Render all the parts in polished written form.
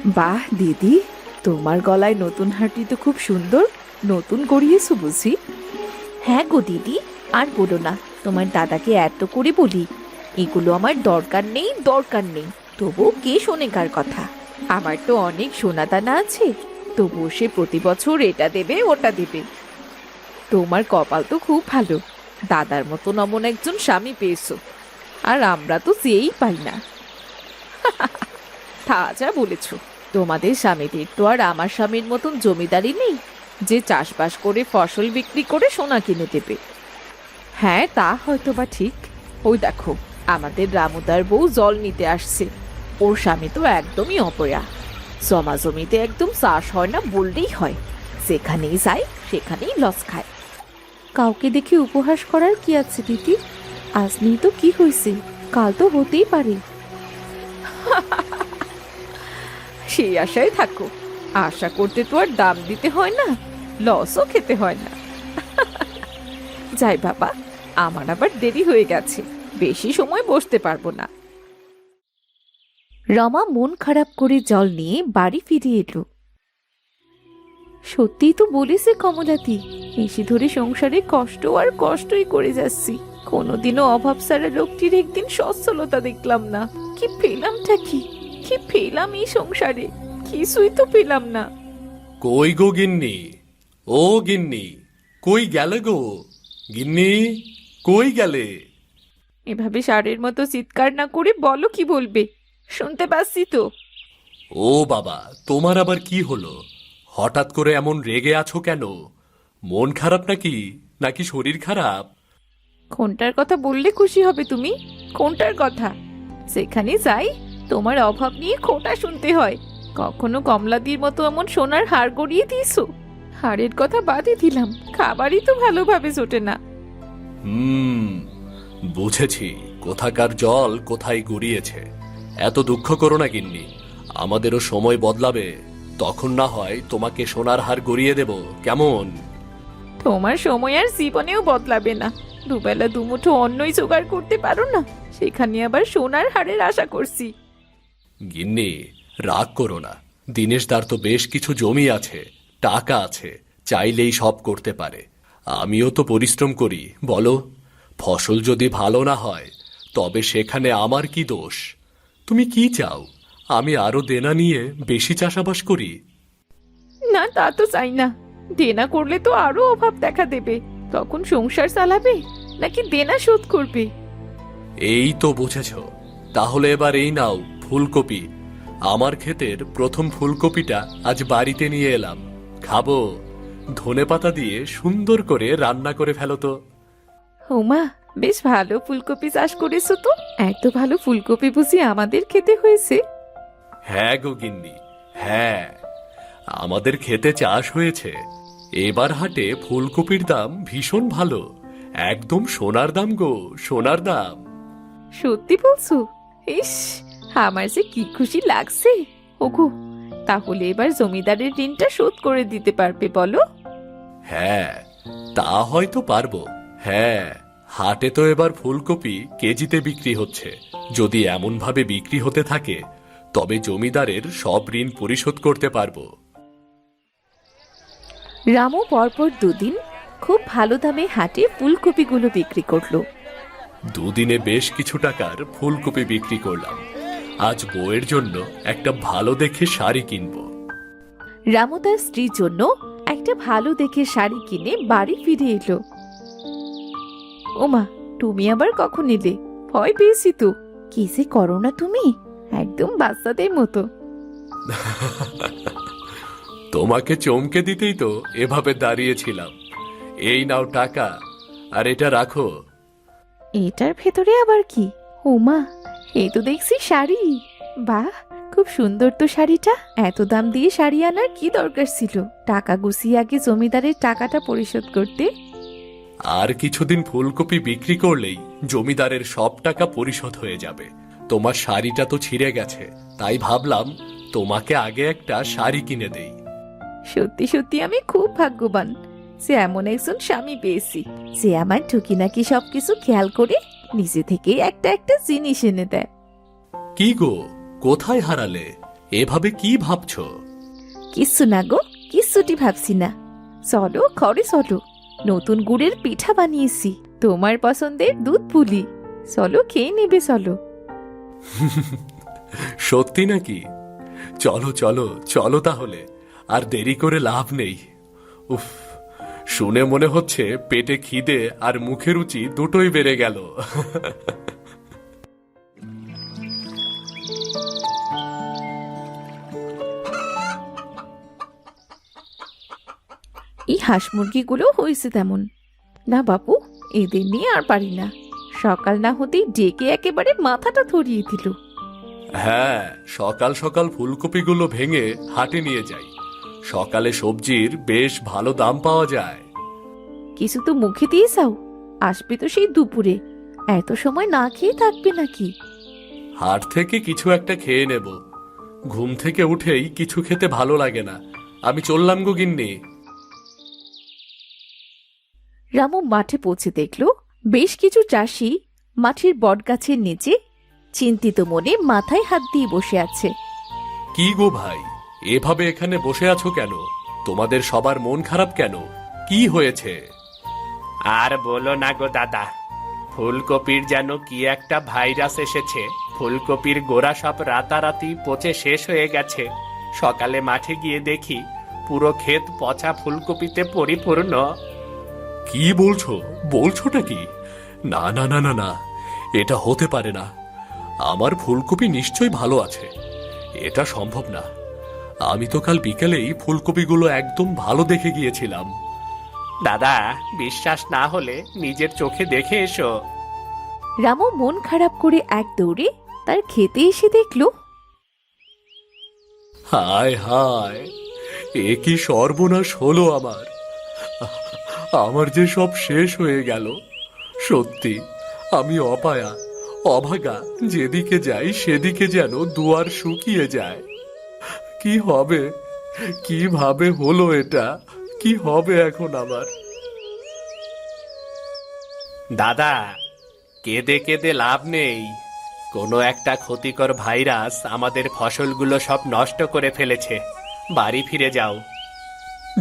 বাহ দিদি, তোমার গলায় নতুন হাঁটি তো খুব সুন্দর। নতুন গড়িয়েছো বুঝি? হ্যাঁ গো দিদি, আর বলো না। তোমার দাদাকে এত করে বলি, এগুলো আমার দরকার নেই দরকার নেই, তবু কে শোনে কার কথা। আমার তো অনেক সোনা দানা আছে, তবুও সে প্রতি বছর এটা দেবে ওটা দেবে। তোমার কপাল তো খুব ভালো, দাদার মতন অমন একজন স্বামী পেয়েছো। আর আমরা তো চেয়েই পাই না। তা যা বলেছ, তোমাদের স্বামীদের তো আর আমার স্বামীর মতন জমিদারি নেই যে চাষবাস করে ফসল বিক্রি করে সোনা কিনে দেবে। হ্যাঁ, তা হয়তো বা ঠিক। ওই দেখো, আমাদের রামুদার বউ জল নিতে আসছে। ওর স্বামী তো একদমই অপয়া। জমা জমিতে একদম চাষ হয় না বললেই হয়, যেখানেই যায় সেখানেই লস খায়। কাউকে দেখে উপহাস করার কি আছে দিদি? আজ নেই তো কি হয়েছে, কাল তো হতেই পারে। সেই আশায় থাকো, আশা করতে তো আর দাম দিতে হয় না, লসও খেতে হয় না। যাই বাবা, আমার আবার দেরি হয়ে গেছে, বেশি সময় বসতে পারবো না। রমা মন খারাপ করে জল নিয়ে বাড়ি ফিরে এলো। সত্যিই তো বলেছে কমলাতি, এসে ধরে সংসারে কষ্ট আর কষ্টই করে যাচ্ছি। কোনোদিনও অভাব সারা লোকটির একদিন সচ্ছলতা দেখলাম না। কি পেলামটা কি, কি পেলাম এই সংসারে? কিছুই তো পেলাম না। কই গো গিন্নি, ও গিন্নি, কই গেলে গো? গিন্নি, কই গেলে? এভাবে ষাঁড়ের মতো চিৎকার না করে বলো কি বলবে, শুনতে পাচ্ছি তো। ও বাবা, তোমার আবার কি হলো? হঠাৎ করে এমন রেগে আছো কেন? মন খারাপ নাকি, নাকি শরীর খারাপ? কোনটার কথা বললে খুশি হবে তুমি? কোনটার কথা? সেখানে যাই তোমার অভাব নিয়ে খোঁটা শুনতে হয়। কখনো কমলাদির মতো এমন সোনার হার গড়িয়ে দিয়েছো? হাড়ের কথা বাদই দিলাম, খাবারই তো ভালোভাবে জোটে না। হুম, বুঝেছি কোথাকার জল কোথায় গড়িয়েছে। এত দুঃখ করো না গিন্নি, আমাদেরও সময় বদলাবে, তখন না হয় তোমাকে সোনার হার গড়িয়ে দেব, কেমন? তোমার সময় আর জীবনেও বদলাবে না। দুবেলা দুমুঠো অন্নই জোগাড় করতে পারো না, সেখানে আবার সোনার হারের আশা করছি। গিন্নি, রাগ করো না। দিনেশদার তো বেশ কিছু জমি আছে, টাকা আছে, চাইলেই সব করতে পারে। আমিও তো পরিশ্রম করি, বলো। ফসল যদি ভালো না হয় তবে সেখানে আমার কি দোষ? তুমি কি চাও, আমি আরো দেনা নিয়ে বেশি চাষাবাস করি? না, তা তো চাই না। দেনা করলে তো আরো অভাব দেখা দেবে। তখন সংসার চালাবে নাকি দেনা শোধ করবে? এই তো বুঝেছ। তাহলে এবার এই নাও ফুলকপি। আমার ক্ষেতের প্রথম ফুলকপিটা আজ বাড়িতে নিয়ে এলাম, খাবো। ধনেপাতা দিয়ে সুন্দর করে রান্না করে ফেলো তো। ওমা, বেশ ভালো ফুলকপি চাষ করেছো তো। এত ভালো ফুলকপি বুঝি আমাদের খেতে হয়েছে? হ্যাঁ গো গিন্নি, হ্যাঁ, আমাদের ক্ষেতে চাষ হয়েছে। এবার হাটে ফুলকপির দাম ভীষণ ভালো, একদম সোনার দাম গো, সোনার দাম। সত্যি বলছো? ইস, আমার যে কি খুশি লাগছে। ওগো, তাহলে এবার জমিদারের ঋণটা শোধ করে দিতে পারবে বলো? হ্যাঁ, তা হয়তো পারবো। হ্যাঁ, হাটে তো এবার ফুলকপি কেজিতে বিক্রি হচ্ছে। যদি এমন ভাবে বিক্রি হতে থাকে তবে জমিদারের সব ঋণ পরিশোধ করতে পারবো। রামু পরপর দুদিন খুব ভালো দামে হাটে ফুলকপিগুলো বিক্রি করলো। দুদিনে বেশ কিছু টাকার ফুলকপি বিক্রি করলাম। আজ বউয়ের জন্য একটা ভালো দেখে শাড়ি কিনবো। রামু তার স্ত্রীর জন্য একটা ভালো দেখে শাড়ি কিনে বাড়ি ফিরে এলো। ওমা, তুমি আবার কখন এলে? ভয় পেয়েছি তো। কি যে করো না তুমি, একদম বাচ্চাদের মতো। তোমাকে চমকে দিতেই তো এভাবে দাঁড়িয়েছিলাম। এই নাও টাকা, আর এটা রাখো। এটার ভেতরে আবার কি? ওমা, এই তো দেখছি শাড়ি। বাহ, খুব সুন্দর তো শাড়িটা। এত দাম দিয়ে শাড়ি আনার কি দরকার ছিল? টাকা গুছিয়ে আগে জমিদারের টাকাটা পরিশোধ করতে। আর কিছুদিন ফুলকপি বিক্রি করলেই জমিদারের সব টাকা পরিশোধ হয়ে যাবে। তোমার শাড়িটা তো ছিঁড়ে গেছে, তাই ভাবলাম তোমাকে আগে একটা শাড়ি কিনে দেই। সত্যি সত্যি আমি খুব ভাগ্যবান যে এমন একজন স্বামী পেয়েছি, যে আমার টুকি নাকি সবকিছু খেয়াল করে নিজে থেকেই একটা একটা জিনিস এনে দেয়। কি গো, কোথায় হারালে? এভাবে কি ভাবছো? কিচ্ছু না গো, কিচ্ছুটি ভাবছি না। চলো ঘরে চলো, নতুন গুড়ের পিঠা বানিয়েছি, তোমার পছন্দের দুধ পুলি। চলো খেয়ে নেবে, চলো। সত্যি নাকি? চলো চলো চলো তাহলে, আর দেরি করে লাভ নেই। উফ, শুনে মনে হচ্ছে পেটে খিদে আর মুখে রুচি দুটোই বেড়ে গেল। এই হাঁস মুরগিগুলো হয়েছে তেমন না বাপু, এদের নিয়ে আর পারি না। সকাল না হতেই ডেকে একেবারে মাথাটা ধরিয়ে দিল। হ্যাঁ, সকাল সকাল ফুলকপিগুলো ভেঙে হাটে নিয়ে যাই। সকালে সবজির বেশ ভালো দাম পাওয়া যায়। কিছু তো মুখে দিয়ে যাও, আসবে তো সেই দুপুরে। এত সময় না খেয়ে থাকবে নাকি? হাট থেকে কিছু একটা খেয়ে নেব। ঘুম থেকে উঠেই কিছু খেতে ভালো লাগে না। আমি চললাম গো গিন্নি। রামু মাঠে পৌঁছে দেখল বেশ কিছু চাষি মাঠের বটগাছের নিচে চিন্তিত মনে মাথায় হাত দিয়ে বসে আছে। কি গো ভাই, এভাবে এখানে বসে আছো কেন? তোমাদের সবার মন খারাপ কেন? কি হয়েছে? আর বলো না গো দাদা, ফুলকপির যেন কি একটা ভাইরাস এসেছে। ফুলকপির গোড়া সব রাতারাতি পচে শেষ হয়ে গেছে। সকালে মাঠে গিয়ে দেখি পুরো ক্ষেত পচা ফুলকপিতে পরিপূর্ণ। কি বলছোটা কি? না না না না না, এটা হতে পারে না। আমার ফুলকপি নিশ্চয়ই ভালো আছে। এটা সম্ভব না। আমি তো কাল বিকেলেই ফুলকপিগুলো একদম ভালো দেখে গিয়েছিলাম। দাদা, বিশ্বাস না হলে নিজের চোখে দেখে এসো। রামু মন খারাপ করে এক দৌড়ে তার খেতে এসে দেখল হায় হায়, এ কি সর্বনাশ হলো আমার! আমার যে সব শেষ হয়ে গেল। সত্যি আমি অপায়া, অভাগা। যেদিকে যাই সেদিকে যেন দুয়ার শুকিয়ে যায়। কি হবে? কিভাবে হলো এটা? কি হবে এখন আমার? দাদা, কেঁদে কেঁদে লাভ নেই। কোনো একটা ক্ষতিকর ভাইরাস আমাদের ফসলগুলো সব নষ্ট করে ফেলেছে। বাড়ি ফিরে যাও।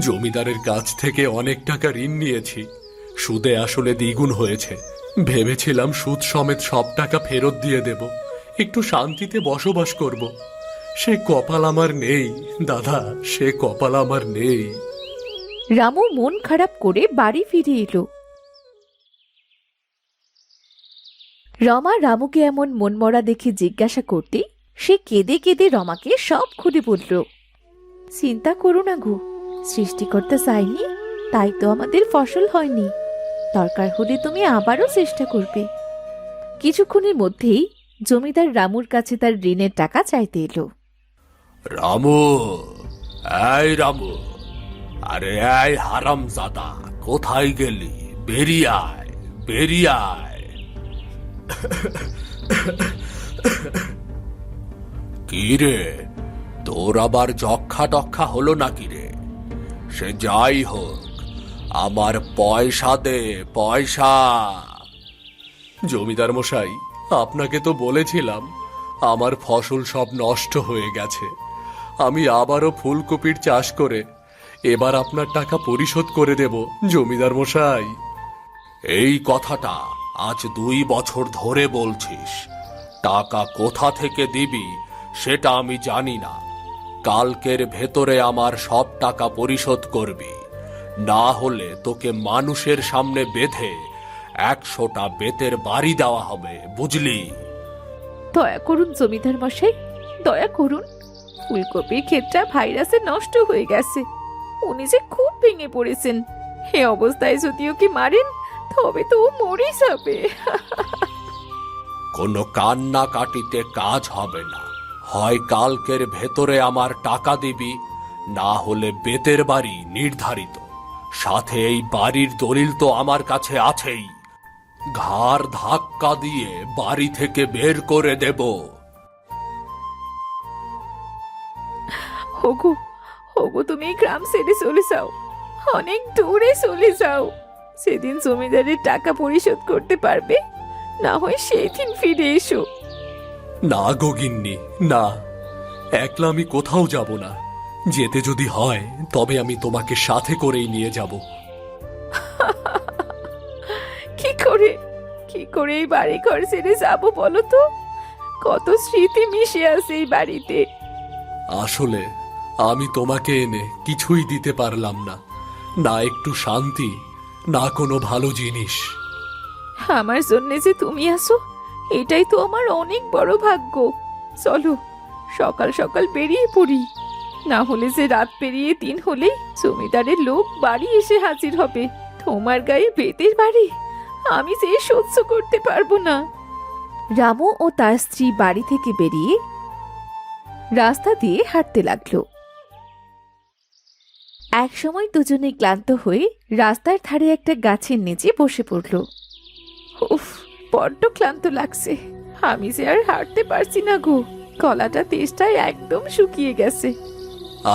জমিদারের কাছ থেকে অনেক টাকা ঋণ নিয়েছি, সুদে আসলে দ্বিগুণ হয়েছে। ভেবেছিলাম সুদ সমেত সব টাকা ফেরত দিয়ে দেব, একটু শান্তিতে বসবাস করব। সে কপাল আমার নেই দাদা, সে কপাল আমার নেই। রামু মন খারাপ করে বাড়ি ফিরে এলো। রমা রামুকে এমন মনমরা দেখে জিজ্ঞাসা করতে সে কেঁদে কেঁদে রমাকে সব খুলে বলল। চিন্তা করো না গো, সৃষ্টিকর্তা চাইনি তাই তো আমাদের ফসল হয়নি। দরকার হলে তুমি আবারও চেষ্টা করবে। কিছুক্ষণের মধ্যেই জমিদার রামুর কাছে তার ঋণের টাকা চাইতে এলো। রামু, এই রামু, আরে এই হারামজাদা, কোথায় গেলি? বেরিয়ে আয়, বেরিয়ে আয়। কি রে, তোর আবার যক্ষা টক্ষা হলো নাকি রে? সে যাই হোক, আমার পয়সা দে, পয়সা। জমিদার মশাই, আপনাকে তো বলেছিলাম আমার ফসল সব নষ্ট হয়ে গেছে। আমি আবারও ফুলকপির চাষ করে এবার আপনার টাকা পরিশোধ করে দেব জমিদার মশাই। এই কথাটা আজ 2 বছর ধরে বলছিস। টাকা কোথা থেকে দিবি সেটা আমি জানি না। কালকের ভেতরে আমার সব টাকা পরিশোধ করবি, না হলে তোকে মানুষের সামনে বেঁধে 100টা বেতের বাড়ি দেওয়া হবে, বুঝলি? দয়া করুন জমিদার মশাই, দয়া করুন। ফুলকপির ক্ষেতটা ভাইরাসে নষ্ট হয়ে গেছে। উনি যে খুব ভেঙে পড়েছেন। এ অবস্থায় যদি ওকে মারেন তবে তো ও মরে যাবে। কোনো কান্না কাটিতে কাজ হবে না। হয় কালকের ভেতরে আমার টাকা দিবি, না হলে বেতের বাড়ি নির্ধারিত। সাথে এই বাড়ির দলিল তো আমার কাছে আছেই। ঘাড় ধাক্কা দিয়ে বাড়ি থেকে বের করে দেব। ওগো, ওগো, তুমি এই গ্রাম ছেড়ে চলে যাও, অনেক দূরে চলে যাও। সেদিন জমিদারের টাকা পরিশোধ করতে পারবে, না হয় সেই দিন ফিরে এসো। না গো গিন্নি, না। একলা আমি কোথাও যাব না। যেতে যদি হয় তবে আমি তোমাকে সাথে করেই নিয়ে যাব। কি করে এই বাড়ি ঘর ছেড়ে যাবো বলো তো? কত স্মৃতি মিশে আছে এই বাড়িতে। আসলে আমি তোমাকে এনে কিছুই দিতে পারলাম না, না একটু শান্তি, না কোনো ভালো জিনিস। আমার জন্য যে তুমি আসো, এটাই তো আমার অনেক বড় ভাগ্য। চলো সকাল সকাল বেরিয়ে পড়ি, না হলে যে রাত পেরিয়ে দিন হলেই জমিদারের লোক বাড়ি এসে হাজির হবে। তোমার গায়ে বেতের বাড়ি আমি যে সহ্য করতে পারবো না। রামু ও তার স্ত্রী বাড়ি থেকে বেরিয়ে রাস্তা দিয়ে হাঁটতে লাগলো। একসময় দুজনে ক্লান্ত হয়ে রাস্তার ধারে একটা গাছের নিচে বসে পড়ল। উফ, বড্ড ক্লান্ত লাগছে। আমি যে আর হাঁটতে পারছি না গো, গলাটা তেষ্টায় একদম শুকিয়ে গেছে।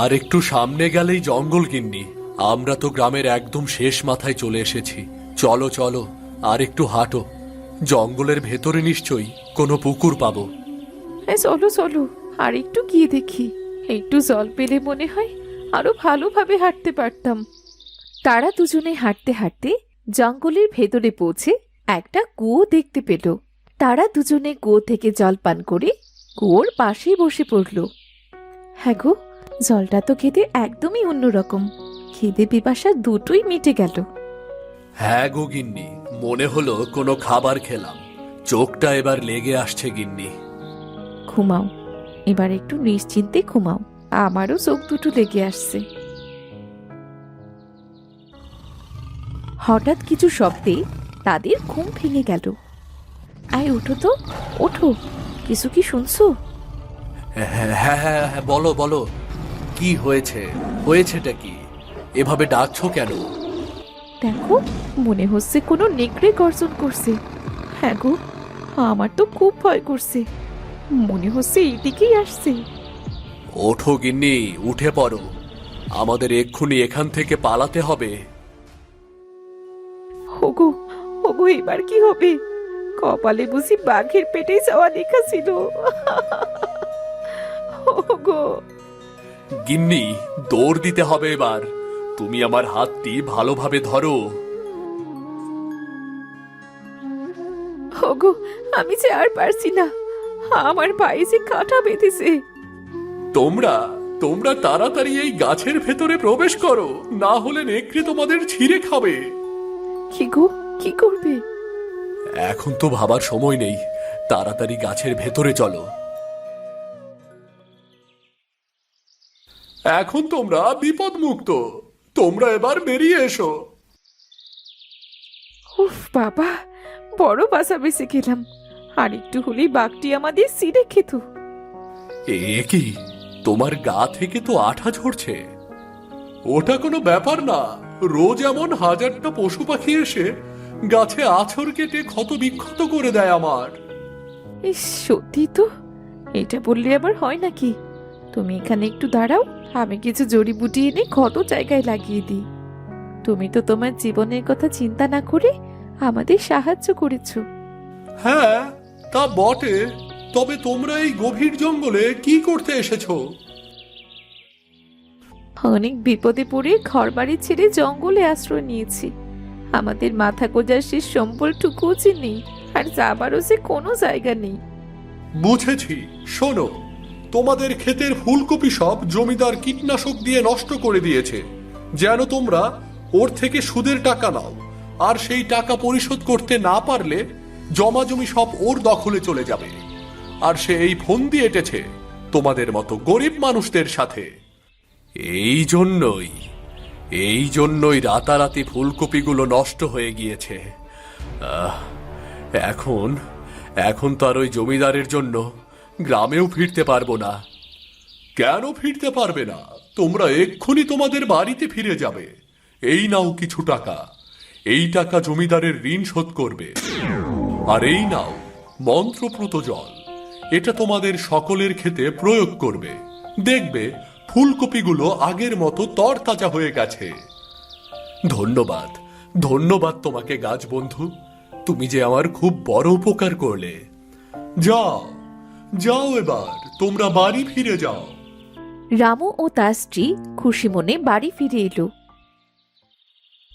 আর একটু সামনে গেলেই জঙ্গল গিন্নি, আমরা তো গ্রামের একদম শেষ মাথায় চলে এসেছি। চলো চলো, আর একটু হাঁটো, জঙ্গলের ভেতরে নিশ্চয়ই কোনো পুকুর পাবো। হ্যাঁ চলো চলো, আর একটু গিয়ে দেখি। একটু জল পেলে মনে হয় আরো ভালোভাবে হাঁটতে পারতাম। তারা দুজনে হাঁটতে হাঁটতে জঙ্গলের ভেতরে পৌঁছে একটা কুয়ো দেখতে পেল। তারা দুজনে কুয়ো থেকে জল পান করে কুয়োর পাশেই বসে পড়ল। হ্যাঁ গো, জলটা তো খেতে একদমই অন্যরকম। খিদে পিপাসা দুটোই মিটে গেল। হ্যাঁ গো গিন্নি, মনে হলো কোনো খাবার খেলাম। চোখটা এবার লেগে আসছে গিন্নি। ঘুমাও, এবার একটু নিশ্চিন্তে ঘুমাও। আমারও চোখ দুটো লেগে আসছে। হঠাৎ কিছু শব্দে তাদের ঘুম ভেঙে গেল। আয় ওঠো তো, ওঠো। কিছু কি শুনছো? হ্যাঁ হ্যাঁ হ্যাঁ হ্যাঁ, বলো বলো, কি হয়েছে? হয়েছেটা কি? এভাবে ডাকছো কেন? দেখো, মনে হচ্ছে কোনো নেকড়ে গর্জন করছে। হ্যাঁ গো, আমার তো খুব ভয় করছে। মনে হচ্ছে এইদিকেই আসছে। ওঠো গিন্নি, উঠে পড়ো, আমাদের এক্ষুনি এখান থেকে পালাতে হবে। ওগো, ওগো, এবার কি হবে? কপালে বুঝি বাঘের পেটে যাওয়া লেখা ছিল। ওগো, গিন্নি, দৌড় দিতে হবে এবার। তুমি আমার হাতটি ভালোভাবে ধরো। ওগো, আমি যে আর পারছি না। আমার পায়ে যে কাঁটা বেঁধেছে। তোমরা তোমরা তাড়াতাড়ি এই গাছের ভেতরে প্রবেশ করো, না হলে নেকড়ে তোমাদের ছিঁড়ে খাবে। কি গো, কি করবে? এখন তো ভাবার সময় নেই, তাড়াতাড়ি গাছের ভেতরে চলো। এখন তোমরা বিপদ মুক্ত, তোমরা এবার বেরিয়ে এসো। উফ বাবা, বড় বাসা বেঁচে গেলাম। আর একটু হলেই বাঘটি আমাদের ছিঁড়ে খেত। এ কি, তোমার গা থেকে তো আঠা ঝরছে। ওটা কোনো ব্যাপার না, রোজ এমন হাজারটা পশু পাখি এসে গাছে আছর কেটে ক্ষত বিক্ষত করে দেয় আমার। ইস, সত্যি তো। এটা বললে আবার হয় নাকি? তুমি এখানে একটু দাঁড়াও, আমি কিছু জড়িবুটি এনে ক্ষত জায়গায় লাগিয়ে দিই। তুমি তো তোমার জীবনের কথা চিন্তা না করে আমাদের সাহায্য করেছো। হ্যাঁ, তা বটে, তবে তোমরা এই গভীর জঙ্গলে কি করতে এসেছো? অনেক বিপদে পড়ে ঘর বাড়ি ছেড়ে জঙ্গলে আশ্রয় নিয়েছি। আমাদের মাথা গোজার শেষ সম্বলটুকুও যে নেই, আর যাবারও যে কোনো জায়গা নেই। বুঝেছি, শোনো, তোমাদের ক্ষেতের ফুলকপি সব জমিদার কীটনাশক দিয়ে নষ্ট করে দিয়েছে, যেন তোমরা ওর থেকে সুদের টাকা নাও, আর সেই টাকা পরিশোধ করতে না পারলে জমা জমি সব ওর দখলে চলে যাবে। আর সে এই ফন্দি এঁটেছে তোমাদের মতো গরিব মানুষদের সাথে। এই জন্যই রাতারাতি ফুলকপিগুলো নষ্ট হয়ে গিয়েছে। এখন তো আর ওই জমিদারের জন্য গ্রামেও ফিরতে পারবো না। কেন ফিরতে পারবে না? তোমরা এক্ষুনি তোমাদের বাড়িতে ফিরে যাবে। এই নাও কিছু টাকা, এই টাকা জমিদারের ঋণ শোধ করবে। আর এই নাও মন্ত্রপ্রত জল, এটা তোমাদের সকলের ক্ষেতে প্রয়োগ করবে। দেখবে ফুলকপিগুলো আগের মতো তরতাজা হয়ে গেছে। ধন্যবাদ, ধন্যবাদ তোমাকে গাছ বন্ধু, তুমি যে আমার খুব বড় উপকার করলে। যাও, যাও এবার তোমরা বাড়ি ফিরে যাও। রামু ও তার স্ত্রী খুশি মনে বাড়ি ফিরে এলো।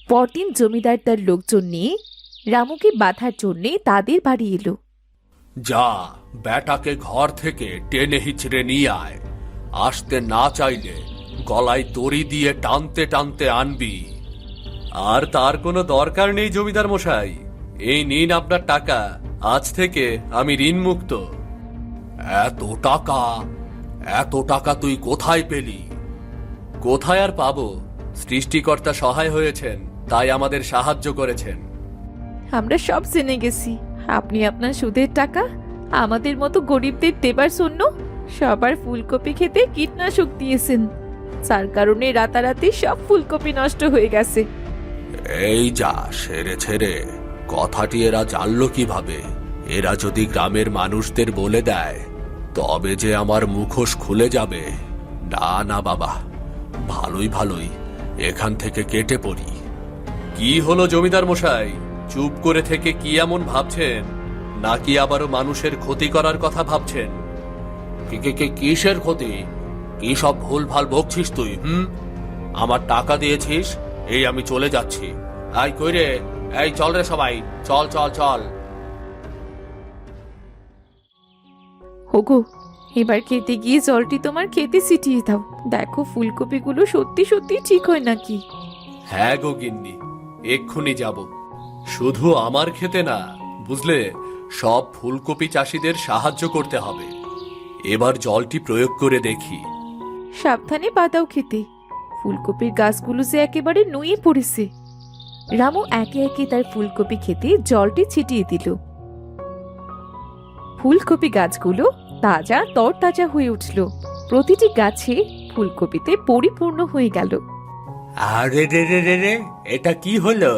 পরদিন জমিদার তার লোকজন নিয়ে রামুকে বাঁধার জন্যে তাদের বাড়ি এলো। যা বেটাকে ঘর থেকে টেনে হিচড়ে নিয়ে আয়, আসতে না চাইলে গলায় দড়ি দিয়ে টানতে টানতে আনবি। আর তার কোনো দরকার নেই জমিদার মশাই, এই নিন আপনার টাকা, আজ থেকে আমি ঋণ মুক্ত। এত টাকা, এত টাকা তুই কোথায় পেলি? কোথায় আর পাবো, সৃষ্টিকর্তা সহায় হয়েছেন তাই আমাদের সাহায্য করেছেন। আমরা সব জেনে গেছি, আপনি আপনার সুদের টাকা আমাদের মতো গরিবদের দেবার জন্য সবার ফুলকপি খেতে কীটনাশক দিয়েছেন, যার কারণে রাতারাতি সব ফুলকপি নষ্ট হয়ে গেছে। এই যা সেরে ছেড়ে, কথাটি এরা জানলো কিভাবে? এরা যদি গ্রামের মানুষদের বলে দেয় তবে যে আমার মুখোশ খুলে যাবে। না না বাবা, ভালোই ভালোই এখান থেকে কেটে পড়ি। কি হলো জমিদার মশাই, চুপ করে থেকে কি এমন ভাবছেন? নাকি আবারও মানুষের ক্ষতি করার কথা ভাবছেন? কিসের ক্ষতি? কি সব ভুল ভাল বকছিস তুই? আমার টাকা দিয়েছিস, এই আমি চলে যাচ্ছি। আই কই রে, এই চল রে সবাই, চল চল চল। ওগো, এবার খেতে গিয়ে জলটি তোমার খেতে ছিটিয়ে দাও, দেখো ফুলকপিগুলো সত্যি সত্যি ঠিক হয় নাকি। হ্যাঁ গো গিন্নি, এক্ষুনি যাব। শুধু আমার খেতে না, বুঝলে, সব ফুলকপি চাষিদের সাহায্য করতে হবে। এবার জলটি প্রয়োগ করে দেখি। সাবধানে বাদাও খেতে, ফুলকপির গাছগুলো যে একেবারে নুয়ে পড়েছে। রামু একে একে তার ফুলকপি খেতে জলটি ছিটিয়ে দিল। ফুলকপি গাছগুলো তাজা তরতাজা হয়ে উঠল, প্রতিটি গাছে ফুলকপিতে পরিপূর্ণ হয়ে গেল। আরে রে রে রে রে, এটা কি হলো?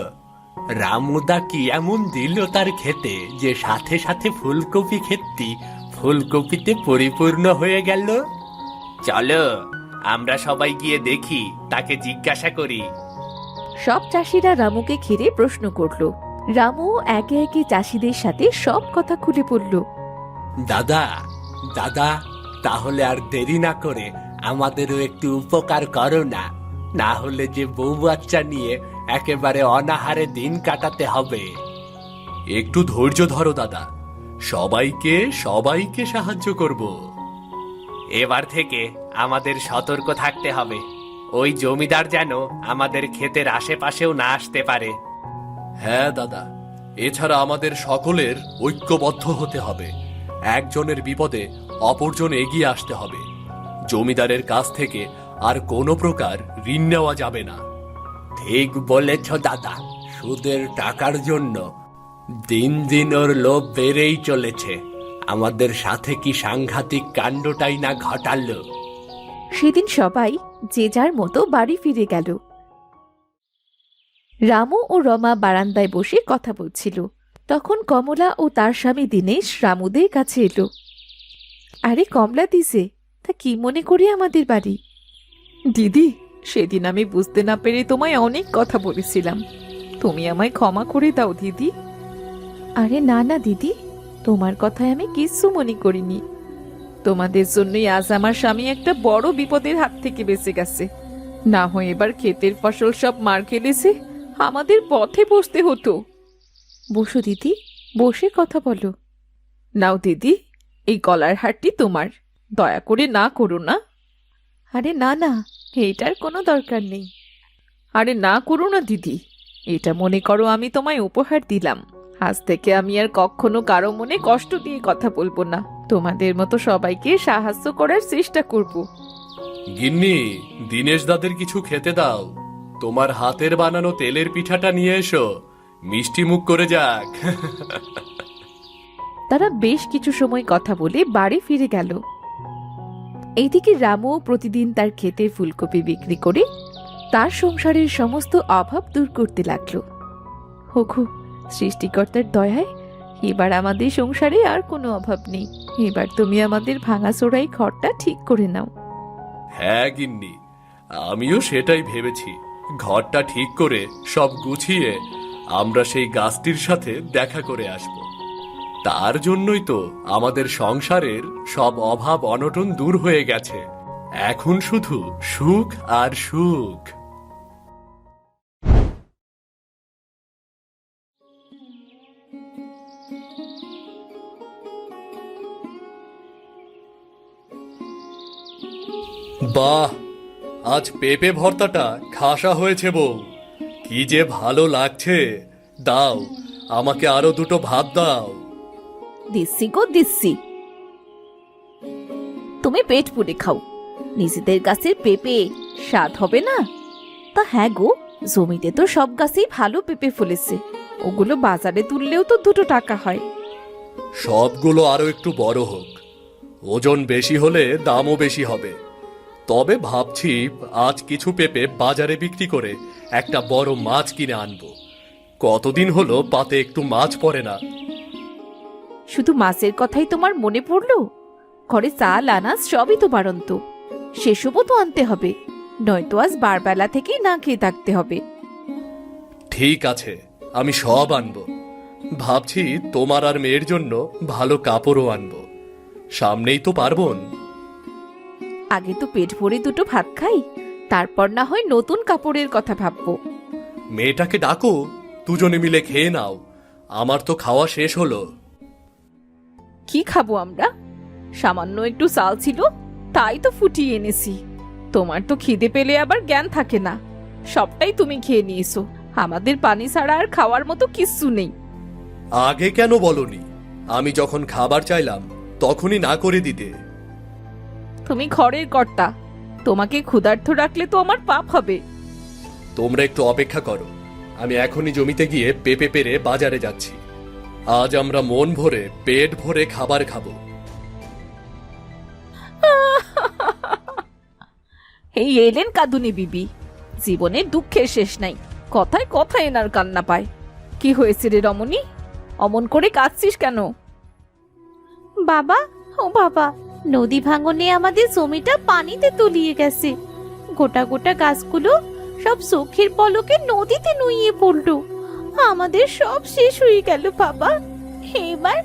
রামুদা কি এমন দিল তার খেতে যে সাথে সাথে ফুলকপি ক্ষেতটি ফুলকপিতে পরিপূর্ণ হয়ে গেল? চলো আমরা সবাই গিয়ে দেখি, তাকে জিজ্ঞাসা করি। সব চাষিরা রামুকে ঘিরে প্রশ্ন করল। রামু একে একে চাষিদের সাথে সব কথা খুলে পড়ল। দাদা দাদা, তাহলে আর দেরি না করে আমাদেরও একটু উপকার করো না, না হলে যে বউ বাচ্চা নিয়ে একেবারে অনাহারে দিন কাটাতে হবে। একটু ধৈর্য ধরো দাদা, সবাইকে সবাইকে সাহায্য করব। এবার থেকে আমাদের সতর্ক থাকতে হবে, ওই জমিদার যেন আমাদের ক্ষেতের আশেপাশেও না আসতে পারে। হ্যাঁ দাদা, এছাড়া আমাদের সকলের ঐক্যবদ্ধ হতে হবে। একজনের বিপদে অপরজন এগিয়ে আসতে হবে। জমিদারের কাছ থেকে আর কোনো প্রকার ঋণ নেওয়া যাবে না। ঠিক বলেছ দাদা, সুদের টাকার জন্য দিন দিন ওর লোভ বেড়েই চলেছে। আমাদের সাথে কি সাংঘাতিক কাণ্ডটাই না ঘটালো। সেদিন সবাই যে যার মতো বাড়ি ফিরে গেল। রামু ও রমা বারান্দায় বসে কথা বলছিল। তখন কমলা ও তার স্বামী দীনেশ রামুদের কাছে এলো। আরে কমলা দিছে, তা কি মনে করি আমাদের বাড়ি? দিদি, সেদিন আমি বুঝতে না পেরে তোমায় অনেক কথা বলেছিলাম, তুমি আমায় ক্ষমা করে দাও দিদি। আরে না না দিদি, তোমার কথায় আমি কিচ্ছু মনে করিনি। তোমাদের জন্যই আজ আমার স্বামী একটা বড় বিপদের হাত থেকে বেঁচে গেছে। না হয় এবার ক্ষেতের ফসল সব মার খেলেছে, আমাদের পথে বসতে হতো। বসো দিদি, বসে কথা বলো। নাও দিদি, এই গলার হারটি তোমার, দয়া করে না করো না। আরে না না, এইটার কোনো দরকার নেই। আরে না করো না দিদি, এটা মনে করো আমি তোমায় উপহার দিলাম। আজ থেকে আমি আর কখনো কারো মনে কষ্ট দিয়ে কথা বলবো না, তোমাদের মতো সবাইকে সাহায্য করার চেষ্টা করব। গিন্নি, দীনেশ দাদের কিছু খেতে দাও। তোমার হাতের বানানো তেলের পিঠাটা নিয়ে এসো, মিষ্টি মুখ করে যাক। তারা বেশ কিছু সময় কথা বলে বাড়ি ফিরে গেল। এইদিকে রামু প্রতিদিন তার ক্ষেতের ফুলকপি বিক্রি করে তার সংসারের সমস্ত অভাব দূর করতে লাগলো। ওগো, সৃষ্টিকর্তার দয়ায় এবার আমাদের সংসারে আর কোনো অভাব নেই। এবার তুমি আমাদের ভাঙাচোরাই ঘরটা ঠিক করে নাও। হ্যাঁ গিন্নি, আমিও সেটাই ভেবেছি। ঘরটা ঠিক করে সব গুছিয়ে আমরা সেই গাছটির সাথে দেখা করে আসব। তার জন্যই তো আমাদের সংসারের সব অভাব অনটন দূর হয়ে গেছে। এখন শুধু সুখ আর সুখ। বাহ, আজ পেঁপে ভর্তাটা খাসা হয়েছে বউ। কি যে ভালো লাগছে। দাও, আমাকে আরো দুটো ভাত দাও। দিচ্ছি গো দিচ্ছি, তুমি পেট পুড়ে খাও। নিজেদের গাছের পেঁপে স্বাদ হবে না? তা হ্যাঁ গো, জমিতে তো সব গাছেই ভালো পেঁপে ফলেছে। ওগুলো বাজারে তুললেও তো 2 টাকা হয়। সবগুলো আরো একটু বড় হোক, ওজন বেশি হলে দামও বেশি হবে। তবে ভাবছি আজ কিছু পেঁপে বাজারে বিক্রি করে একটা বড় মাছ কিনে আনবো। কতদিন হলো পাতে একটু মাছ পড়ে না। শুধু মাছের কথাই তোমার মনে পড়লো? ঘরে চাল আনাজ সবই তো বাড়ন্ত, সেসবও তো আনতে হবে, নয়তো আজ বারবেলা থেকেই না খেয়ে থাকতে হবে। ঠিক আছে, আমি সব আনবো। ভাবছি তোমার আর মেয়ের জন্য ভালো কাপড়ও আনবো। সামনেই তো পার্বণ। আগে তো পেট ভরে 2 ভাত খাই, তারপর না হয় নতুন কাপড়ের কথা ভাববো। মেয়েটাকে ডাকো, দুজনে মিলে খেয়ে নাও। আমার তো খাওয়া শেষ হলো। কি খাবো আমরা? সামান্য একটু চাল ছিল, তাই তো ফুটিয়ে এনেছি। তোমার তো খিদে পেলে আবার জ্ঞান থাকে না, সবটাই তুমি খেয়ে নিয়েছো। আমাদের পানি ছাড়া আর খাওয়ার মতো কিচ্ছু নেই। আগে কেন বলনি? আমি যখন খাবার চাইলাম তখনই না করে দিতে। তুমি ঘরের কর্তা, তোমাকে ক্ষুধার্ত রাখলে তো আমার পাপ হবে। তোমরা একটু অপেক্ষা করো, আমি এখনই জমিতে গিয়ে পেঁপে পেরে বাজারে যাচ্ছি। আজ আমরা মন ভরে পেট ভরে খাবার খাবো। এই এলেন কাঁদুনি বিবি, জীবনের দুঃখের শেষ নাই। কথায় কথায় এনার কান্না পায়। কি হয়েছে রে রমণী, অমন করে কাঁদছিস কেন? বাবা, ও বাবা, নদী ভাঙনে আমাদের জমিটা পানিতে তলিয়ে গেছে। গোটা গোটা গাছগুলো সব চোখের পলকে নদীতে নুইয়ে পড়লো। আমাদের সব শেষ হয়ে গেল বাবা। এবার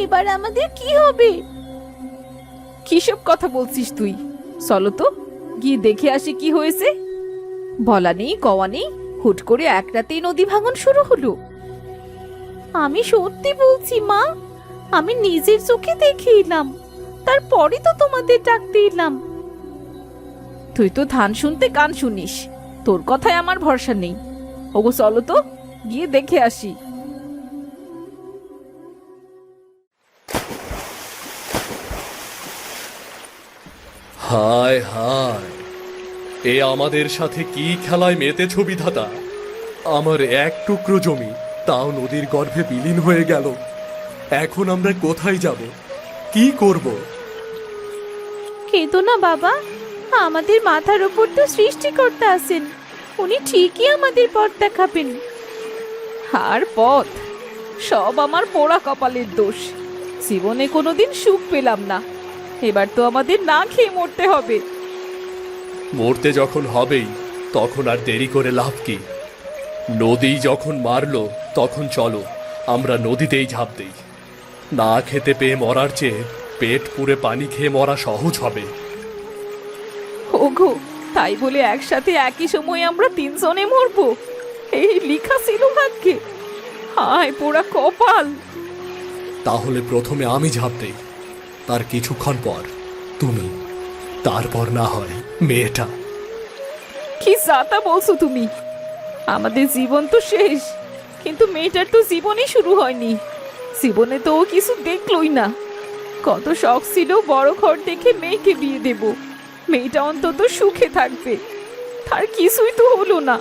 এবার আমাদের কি হবে? কিসব কথা বলছিস তুই? চলো তো গিয়ে দেখে আসি কি হয়েছে। বলা নেই কওয়া নেই, হুট করে এক রাতেই নদী ভাঙন শুরু হলো। আমি সত্যি বলছি মা, আমি নিজের চোখে দেখে এলাম, তারপরে তো তোমাদের ডাকতে এলাম। তুই তো ধান শুনতে কান শুনিস, তোর কথায় আমার ভরসা নেই। ওগো চলো তো গিয়ে দেখে আসি। হায় হায়, এ আমাদের সাথে কি খেলায় মেতেছ বিধাতা। আমার এক টুকরো জমি তাও নদীর গর্ভে বিলীন হয়ে গেল। এখন আমরা কোথায় যাব, কি করব? কেঁদো না বাবা, আমাদের মাথার উপর তো সৃষ্টিকর্তা আছেন, উনি ঠিকই আমাদের পথ দেখাবেন। আর পথ সব আমার পোড়া কপালের দোষ। জীবনে কোনোদিন সুখ পেলাম না, এবার তো আমাদের না খেয়ে মরতে হবে। মরতে যখন হবেই তখন আর দেরি করে লাভ কি? নদী যখন মারলো তখন চলো আমরা নদীতেই ঝাঁপ দেই। না খেতে পেয়ে মরার চেয়ে পেট পুরে পানি খেয়ে মরা সহজ হবে। ওগো, তাই বলে একসাথে একই সময়ে আমরা 3 জনে মরবো? এই লেখা ছিল ভাগ্যে? হায় পোড়া কপাল। তাহলে প্রথমে আমি ঝাঁপ দেই, তার কিছুক্ষণ পর তুমি, তারপর না হয় মেয়েটা। কি যাতা বলছো তুমি? আমাদের জীবন তো শেষ, কিন্তু মেয়েটার তো জীবনই শুরু হয়নি। জীবনে তো ও কিছু দেখলই না। কত শখ ছিল বড় ঘর দেখে মেয়েকে বিয়ে দেব, মেয়েটা অন্তত সুখে থাকবে, তার কিছুই তো হলো না।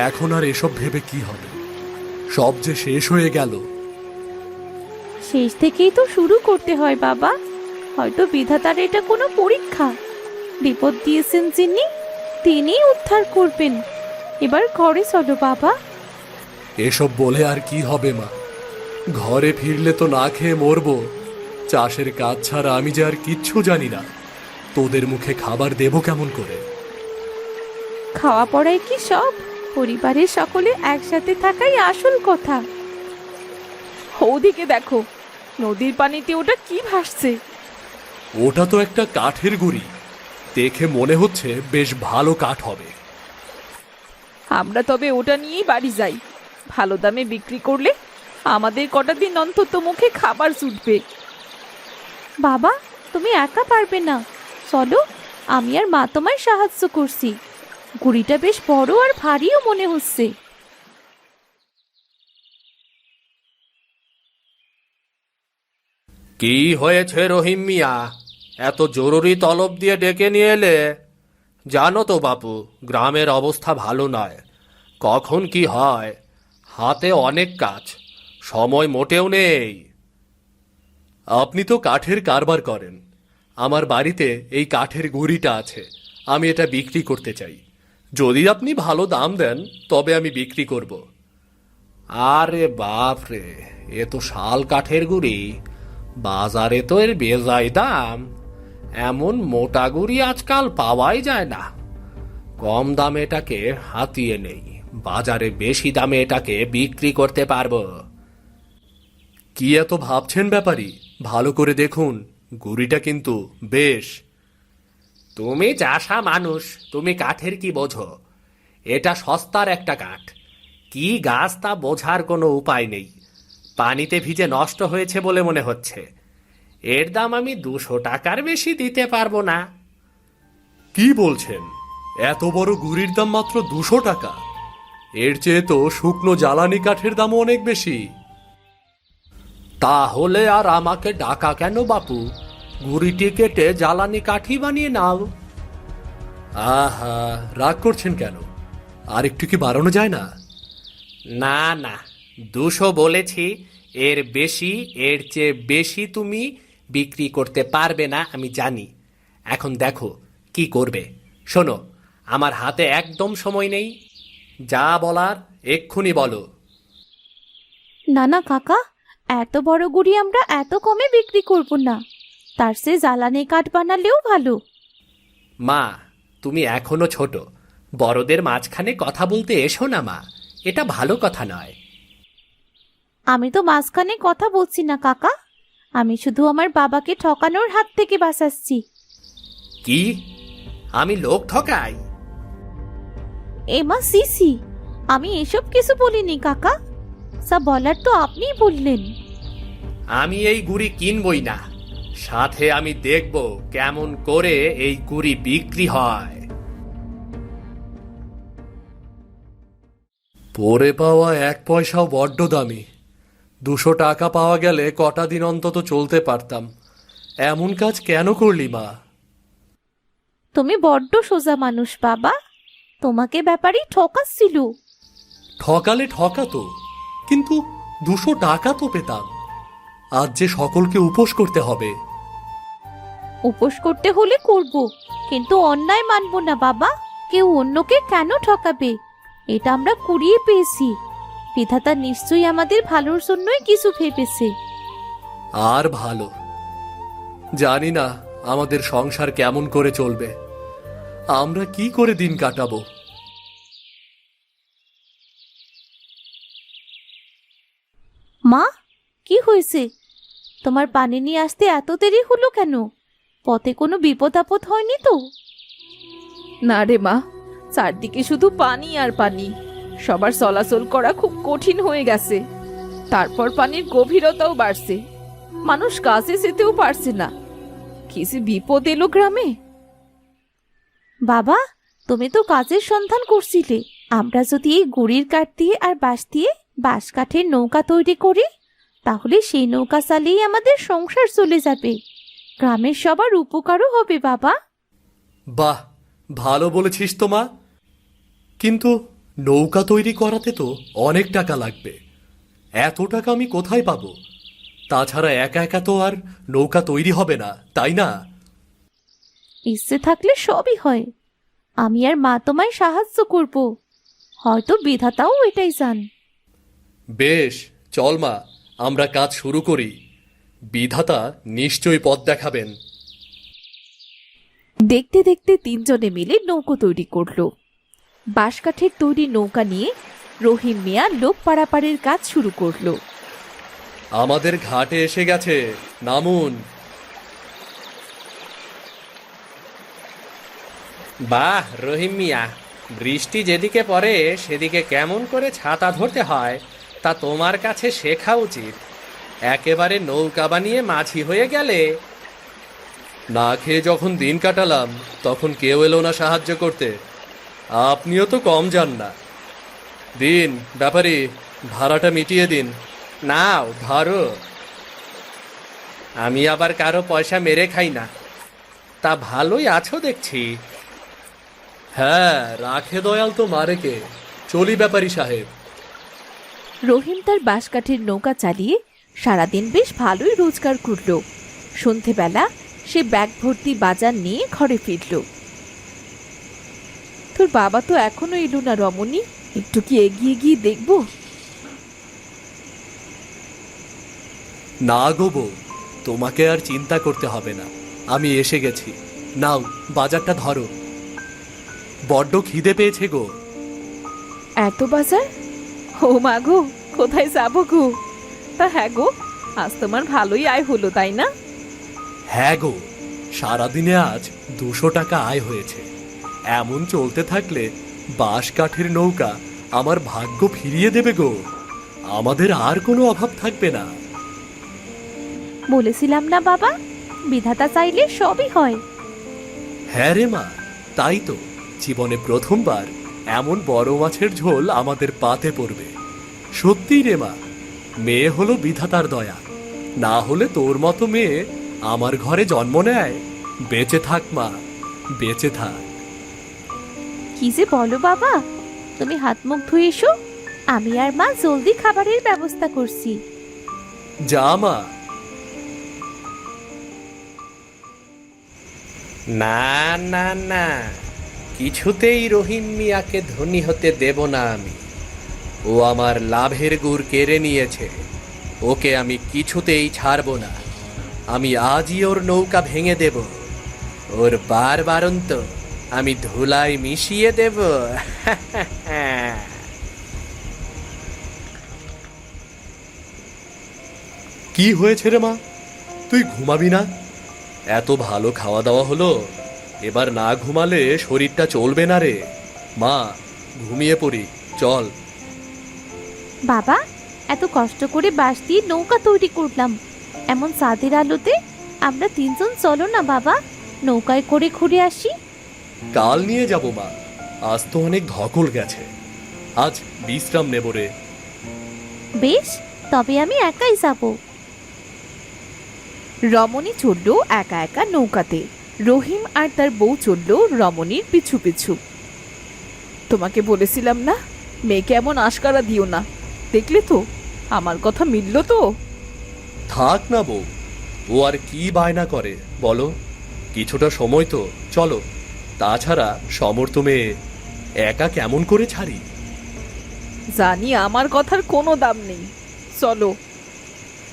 এখন আর এসব ভেবে কি হবে? সব যে শেষ হয়ে গেল। শেষ থেকেই তো শুরু করতে হয় বাবা। হয়তো বিধাতার এটা কোনো পরীক্ষা। বিপদ দিয়েছেন যিনি, তিনিই উদ্ধার করবেন। এবার ঘরে চলো বাবা। এসব বলে আর কি হবে মা? ঘরে ফিরলে তো না খেয়ে মরবো। চাষের কাজ ছাড়া আমি যে আর কিচ্ছু জানি না। তোদের মুখে খাবার দেবো কেমন করে? খাওয়া পড়ায় কি সব? পরিবারের সকলে একসাথে থাকাই আসল কথা। ওদিকে দেখো, নদীর পানিতে ওটা কি ভাসছে। ওটা তো একটা কাঠের গুঁড়ি, দেখে মনে হচ্ছে বেশ ভালো কাঠ হবে। আমরা তবে ওটা নিয়েই বাড়ি যাই, ভালো দামে বিক্রি করলে আমাদের কটা দিন অন্তত মুখে খাবার জুটবে। বাবা, তুমি একা পারবে না, চলো, আমি আর মা তোমায় সাহায্য করছি। গুড়িটা বেশ বড় আর ভারীও মনে হচ্ছে। কি হয়েছে রহিম মিয়া, এত জরুরি তলব দিয়ে ডেকে নিয়ে এলে? জানো তো বাপু, গ্রামের অবস্থা ভালো নয়, কখন কি হয়, হাতে অনেক কাজ, সময় মোটেও নেই। আপনি তো কাঠের কারবার করেন, আমার বাড়িতে এই কাঠের গুঁড়িটা আছে, আমি এটা বিক্রি করতে চাই। যদি আপনি ভালো দাম দেন তবে আমি বিক্রি করব। আরে বাপ রে, এ তো শাল কাঠের গুড়ি, বাজারে তো এর বেজায় দাম। এমন মোটা গুড়ি আজকাল পাওয়াই যায় না। কম দামে এটাকে হাতিয়ে নেই, বাজারে বেশি দামে এটাকে বিক্রি করতে পারবো। কি এত ভাবছেন ব্যাপারী? ভালো করে দেখুন, গুঁড়িটা কিন্তু বেশ। তুমি চাষা মানুষ, তুমি কাঠের কি বোঝো? এটা সস্তার একটা কাঠ, কি গাছ তা বোঝার কোনো উপায় নেই। পানিতে ভিজে নষ্ট হয়েছে বলে মনে হচ্ছে। এর দাম আমি 200 টাকার বেশি দিতে পারবো না। কি বলছেন? এত বড় গুঁড়ির দাম মাত্র 200 টাকা? এর চেয়ে তো শুকনো জ্বালানি কাঠের দামও অনেক বেশি। তাহলে আর আমাকে ডাকা কেন বাপু? গুড়িটি কেটে জ্বালানি কাঠি বানিয়ে নাও। আহা, রাগ করছেন কেন? আর একটু কি বাড়ানো যায় না? না না, 200 বলেছি, এর বেশি, এর চেয়ে বেশি তুমি বিক্রি করতে পারবে না, আমি জানি। এখন দেখো কি করবে। শোনো, আমার হাতে একদম সময় নেই, যা বলার এক্ষুনি বলো। না না কাকা, এত বড় গুড়ি আমরা এত কমে বিক্রি করব না, তার চেয়ে জ্বালানি কাঠ বানালেও ভালো। মা, তুমি এখনো ছোট, বড়দের মাঝখানে কথা বলতে এসো না মা, এটা ভালো কথা নয়। আমি তো মাঝখানে কথা বলছি না কাকা, আমি শুধু আমার বাবাকে ঠকানোর হাত থেকে বাঁচাচ্ছি। কি? আমি লোক ঠকাই? এমা সিসি, আমি এসব কিছু বলিনি কাকা, সব বলার তো আপনিই বললেন। আমি এই গুড়ি কিনবই না, সাথে আমি দেখব কেমন করে এই গুড়ি বিক্রি হয়। পরে পাওয়া 1 পয়সাও বড্ড দামি। 200 টাকা পাওয়া গেলে কটা দিন অন্তত চলতে পারতাম। এমন কাজ কেন করলি মা? তুমি বড্ড সোজা মানুষ বাবা, তোমাকে ব্যাপারই ঠকাচ্ছিল। ঠকালে ঠকাতো, কিন্তু 200 টাকা তো পেতাম। আজ যে সকলকে উপোস করতে হবে। উপোস করতে হলে করব, কিন্তু অন্যায় মানব না বাবা। কেউ অন্যকে কেন ঠকাবে? এটা আমরা কুড়িয়ে পেয়েছি, বিধাতা নিশ্চয়ই আমাদের ভালোর জন্যই কিছু ভেবেছে। আর ভালো। জানি না আমাদের সংসার কেমন করে চলবে, আমরা কি করে দিন কাটাবো। মা, কি হয়েছে? তোমার পানি নিয়ে আসতে এত দেরি হলো কেন? পথে কোনো বিপদ আপদ হয়নি তো? না রে মা, চারদিকে শুধু পানি আর পানি, সবার চলাচল করা খুব কঠিন হয়ে গেছে। তারপর পানির গভীরতাও বাড়ছে, মানুষ কাছে যেতেও পারছে না। কিছু বিপদ এলো গ্রামে। বাবা, তুমি তো কাজের সন্ধান করছিলে। আমরা যদি এই গুড়ির কাঠ দিয়ে আর বাঁশ দিয়ে বাঁশ কাঠের নৌকা তৈরি করি, তাহলে সেই নৌকা চালিয়ে আমাদের সংসার চলে যাবে, গ্রামের সবার উপকারও হবে বাবা। বাহ, ভালো বলেছিস তো মা, কিন্তু নৌকা তৈরি করাতে তো অনেক টাকা লাগবে। এত টাকা আমি কোথায় পাবো? তাছাড়া একা একা তো আর নৌকা তৈরি হবে না, তাই না? ইচ্ছে থাকলে সবই হয়। আমি আর মা তোমায় সাহায্য করব, হয়তো বিধাতাও এটাই চান। বেশ, চল মা, আমরা কাজ শুরু করি। বিধাতা নিশ্চয়ই পথ দেখাবেন। দেখতে দেখতে তিনজনে মিলে নৌকো তৈরি করলো। বাঁশকাঠের তৈরি নৌকা নিয়ে রহিম মিয়া লোক পারাপারের কাজ শুরু করলো। আমাদের ঘাটে এসে গেছে, নামুন। বাহ রহিম মিয়া, বৃষ্টি যেদিকে পড়ে সেদিকে কেমন করে ছাতা ধরতে হয় তা তোমার কাছে শেখা উচিত। একেবারে নৌকা বানিয়ে মাঝি হয়ে গেলে। না খেয়ে যখন দিন কাটালাম তখন কেউ এলো না সাহায্য করতে। আপনিও তো কম যান না। দিন ব্যাপারী, ভাড়াটা মিটিয়ে দিন। নাও ধরো। আমি আবার কারো পয়সা মেরে খাই না। তা ভালোই আছো দেখছি। হ্যাঁ, রাখে দয়াল তো মারে কে। চলি ব্যাপারী সাহেব। রহিম তার বাঁশকাঠের নৌকা চালিয়ে সারাদিন বেশ ভালোই রোজগার করল। সন্ধেবেলা সে ব্যাগ ভর্তি বাজার নিয়ে ঘরে ফিরল। তোর বাবা তো এখনো এলো না রমণী, একটু কি এগিয়ে গিয়ে দেখবো? না গো বউ, তোমাকে আর চিন্তা করতে হবে না, আমি এসে গেছি। নাও বাজারটা ধরো। বড্ড খিদে পেয়েছে গো। এত বাজার? ও মা গো, কোথায় যাবো গো? তা হ্যাঁ গো, আজ তোমার ভালোই আয় হলো তাই না? হ্যাঁ গো, সারাদিনে আজ 200 টাকা আয় হয়েছে। এমন চলতে থাকলে বাঁশ কাঠের নৌকা আমার ভাগ্য ফিরিয়ে দেবে গো। আমাদের আর কোনো অভাব থাকবে না। বলেছিলাম না বাবা, বিধাতা চাইলে সবই হয়। হ্যাঁ রে মা, তাই তো জীবনে প্রথমবার এমন বড় মাছের ঝোল আমাদের পাতে পড়বে। সত্যি রে মা, মেয়ে হলো বিধাতার দয়া, না হলে তোর মতো মেয়ে আমার ঘরে জন্ম নেয়। বেঁচে থাক মা, বেঁচে থাক। কি যে বলো বাবা, তুমি হাত মুখ ধুয়ে এসো, আমি আর মা জলদি খাবারের ব্যবস্থা করছি। যা মা। না না না, কিছুতেই রহিম মিয়াকে ধনী হতে দেব না আমি। ও আমার লাভের গুড় কেড়ে নিয়েছে, ওকে আমি কিছুতেই ছাড়ব না। আমি আজই ওর নৌকা ভেঙে দেব, ওর বারবারন্ত আমি ধুলায় মিশিয়ে দেব। কি হয়েছে রে মা, তুই ঘুমাবি না? এত ভালো খাওয়া দাওয়া হলো, এবার না ঘুমালে শরীরটা চলবে না রে। মা, ঘুমিয়ে পড়ি, চল। বাবা, এত কষ্ট করে বাঁশ দিয়ে নৌকা তৈরি করলাম, এমন চাঁদের আলোতে আমরা তিনজন চলো না বাবা, নৌকায় করে ঘুরে আসি। কাল নিয়ে যাব মা, আজ তো অনেক ধকল গেছে। আজ বিশ্রাম নেব রে। বেশ, তবে আমি একাই যাব। রমণী চলল একা একা নৌকাতে, রহিম আর তার বউ চলল রমণীর পিছু পিছু। তোমাকে বলেছিলাম না, মেয়েকে এমন আশকারা দিও না। দেখলে তো, আমার কথা মিলল তো। থাক না বউ, ও আর কি বায়না করে বলো। কিছুটা সময় তো চলো। তাছাড়া সমর্থ মেয়ে একা কেমন করে ছাড়ি? জানি আমার কথার কোনো দাম নেই, চলো।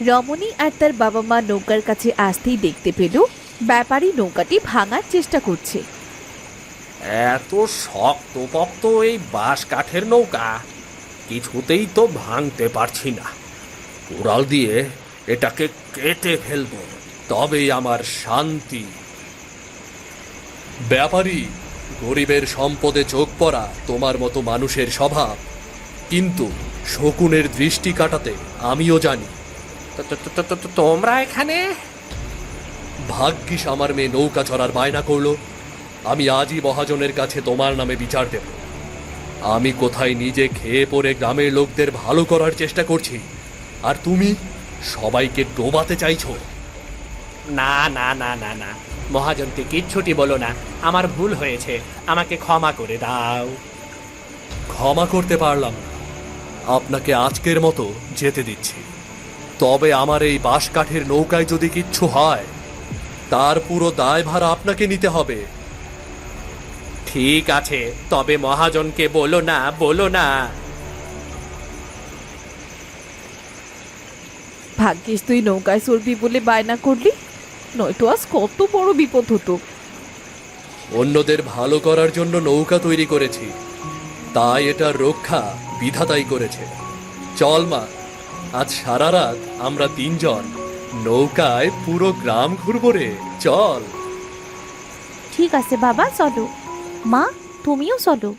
রমণী আর তার বাবা মা নৌকার কাছে আসতেই দেখতে পেল ব্যাপারী নৌকাটি ভাঙার চেষ্টা করছে। এত শক্ত পক্ত এই বাঁশ কাঠের নৌকা কিছুতেই তো ভাঙতে পারছি না। কোড়াল দিয়ে এটাকে কেটে ফেলবো, তবেই আমার শান্তি। ব্যাপারী, গরিবের সম্পদে চোখ পড়া তোমার মতো মানুষের স্বভাব, কিন্তু শকুনের দৃষ্টি কাটাতে আমিও জানি। তোমরা এখানে? ভাগ্যিস আমার মেয়ে নৌকা চড়ার বায়না করলো। আমি আজই মহাজনের কাছে তোমার নামে বিচার দেব। আমি কোথায় নিজে খেয়ে পড়ে গ্রামের লোকদের ভালো করার চেষ্টা করছি, আর তুমি সবাইকে ডোবাতে চাইছো। না না না না না, মহাজনকে কিচ্ছুটি বলো না, আমার ভুল হয়েছে, আমাকে ক্ষমা করে দাও। ক্ষমা করতে পারলাম না, আপনাকে আজকের মতো যেতে দিচ্ছি। তবে আমার এই বাঁশ কাঠের নৌকায় যদি কিচ্ছু হয়, তার পুরো দায়ভার আপনাকে নিতে হবে। ঠিক আছে, তবে মহাজনকে বলো না, বলো না। ভাগ্যিস তুই নৌকায় চড়বি বলে বায়না করলি, নয়তো আজ কত বড় বিপদ হতো। অন্যদের ভালো করার জন্য নৌকা তৈরি করেছি, তাই এটার রক্ষা বিধাতাই করেছে। চল মা, আজ সারা রাত আমরা তিনজন নৌকায় পুরো গ্রাম ঘুরবো রে, চল। ঠিক আছে বাবা, চলো। মা, তুমিও চলো।